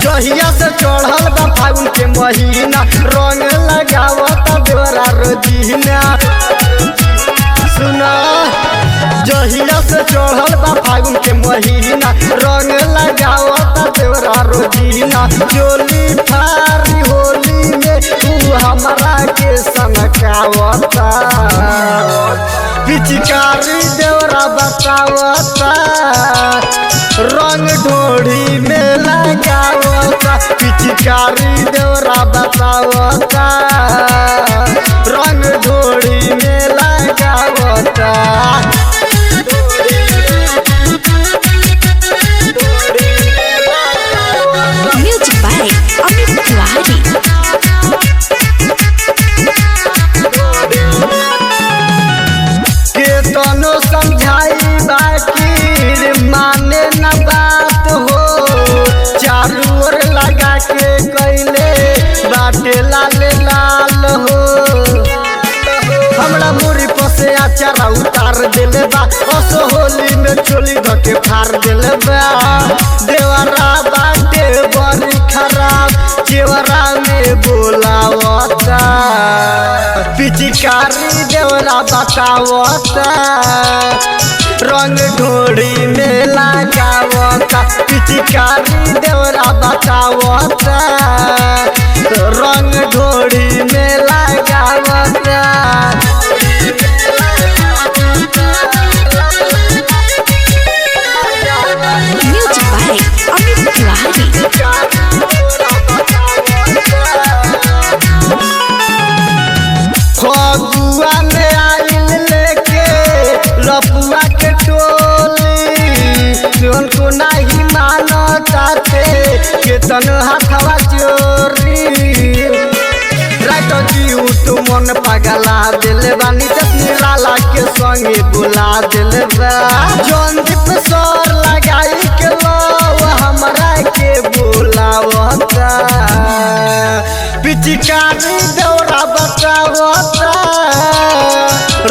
जहिया से चढ़ल बा फागुन के महीना, रंग लगावता देवरा रोजीना। सुना जहिया से चढ़ल बा फागुन के महीना, रंग लगावता देवरा रोजीना। चोली फारी होली में तू हमरा के सनकावता, पिचकारी देवरा बतावता, रंग ढोड़ी में लगावता, पिचकारी देवरा बतावता, रंग ढोड़ी में लगावता। Music by Amit Tiwari. केतनो समझाई बाकी माने न बात हो, चारू ओर लगा के कैले बाटे लाल लाल हो। हमरा मुरी पसे आचारा उतार दिले बा, असो होली में चोली धके फाड़ दिले बा। देवरा बाटे बड़ी खराब, जेवरा में बोलावता, पिचकारी देवरा बतावता, रंग ढोड़ी में लगावता, पिचकारी देवरा बतावता, रंग ढोड़ी में लगावता। Music by Amit Tiwari. फगुआ में आइल लेके लपुआ के टोली, उनको नहीं मानताते केतन हाथवा चोरी। राइट जी तो मन पगला दिले बानी, जतनी लाला के संगे बुला दिले बा। जौनदीप सर लगाई के लो हमरा के बुलावता, पिचकारी देवरा बतावता,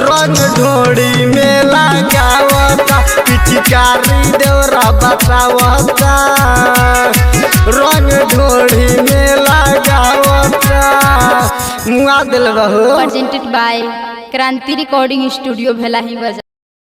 रंग ढोड़ी में लगावता, पिचकारी देवरा बतावता, रंग ढोड़ी में लगावता। मुआ दिल बहू। प्रेजेंटेड बाय क्रांति रिकॉर्डिंग स्टूडियो भेलाही बाजार।